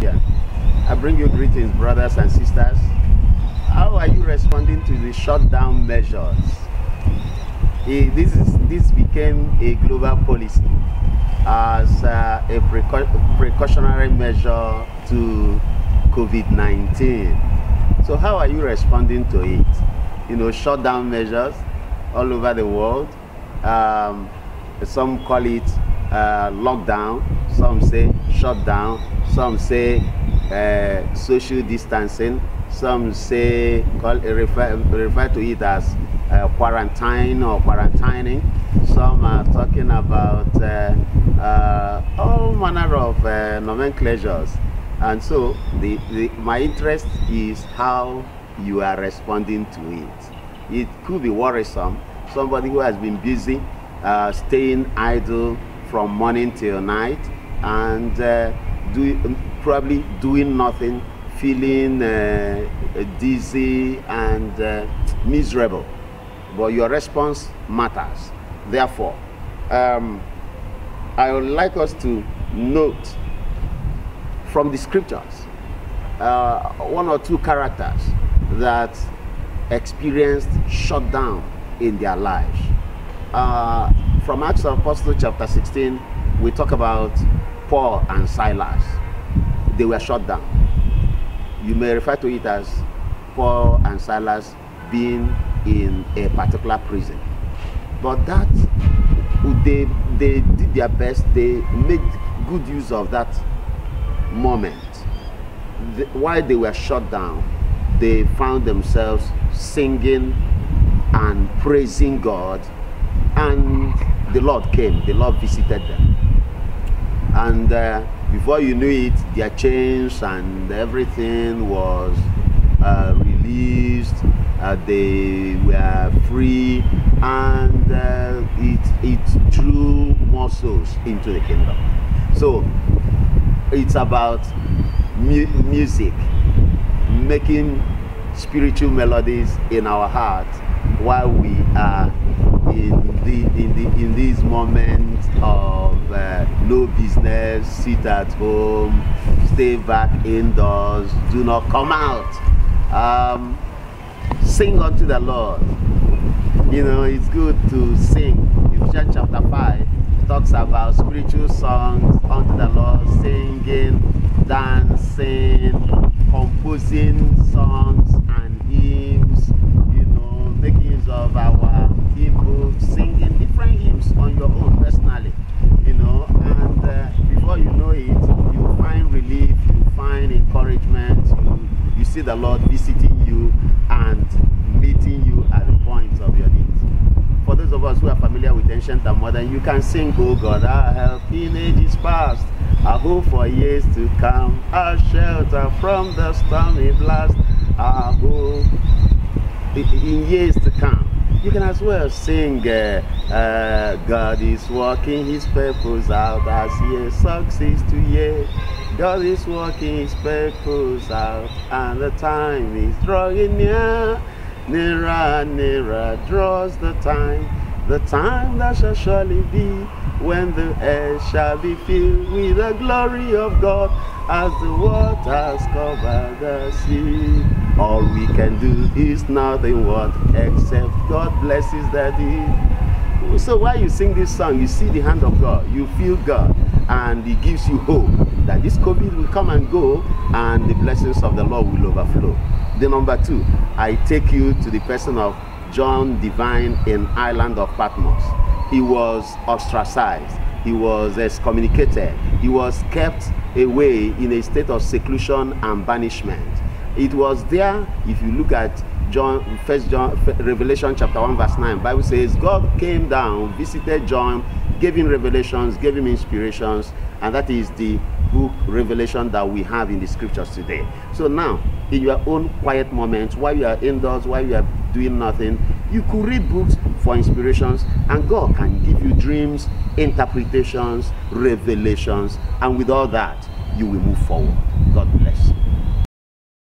Yeah. I bring you greetings, brothers and sisters. How are you responding to the shutdown measures? This became a global policy as a precautionary measure to COVID-19. So how are you responding to it? You know, shutdown measures all over the world. Some call it lockdown, some say shutdown, some say social distancing, some say refer to it as quarantine or quarantining. Some are talking about all manner of nomenclatures. And so my interest is how you are responding to it. It could be worrisome. Somebody who has been busy staying idle from morning till night and probably doing nothing, feeling dizzy and miserable. But your response matters. Therefore, I would like us to note from the scriptures one or two characters that experienced shutdown in their lives. From Acts of Apostles chapter 16, we talk about Paul and Silas. They were shut down. You may refer to it as Paul and Silas being in a particular prison. But that, they did their best. They made good use of that moment. While they were shut down, they found themselves singing and praising God, and the Lord came, the Lord visited them. And before you knew it, their chains and everything was released. They were free, and it drew more souls into the kingdom. So it's about music, making spiritual melodies in our hearts while we are in these moments of no business, sit at home, stay back indoors, do not come out. Sing unto the Lord. You know, it's good to sing. Ephesians chapter 5 talks about spiritual songs unto the Lord, singing, dancing, composing songs and hymns, you know, making use of our hymn books, singing different hymns on your own personally, you know, and before you know it, you find relief, you find encouragement, you see the Lord visiting you and meeting you at the point of your needs. For those of us who are familiar with ancient and modern, you can sing, "Oh God, our help in ages past, our hope for years to come, our shelter from the stormy blast, our hope in years to come." You can as well sing, God is working his purpose out as year succeeds to year. God is working his purpose out, and the time is drawing near. Nearer and nearer draws the time that shall surely be, when the earth shall be filled with the glory of God, as the waters cover the sea. All we can do is nothing what except God blesses the deed. So while you sing this song, you see the hand of God, you feel God, and it gives you hope that this COVID will come and go, and the blessings of the Lord will overflow. The number two, I take you to the person of John Divine in island of Patmos. He was ostracized, he was excommunicated, he was kept away in a state of seclusion and banishment. It was there, if you look at Revelation chapter 1 verse 9, Bible says God came down, visited John, gave him revelations, gave him inspirations, and that is the book Revelation that we have in the scriptures today. So now, in your own quiet moments, while you are indoors, while you are doing nothing, you could read books for inspirations, and God can give you dreams, interpretations, revelations, and with all that, you will move forward.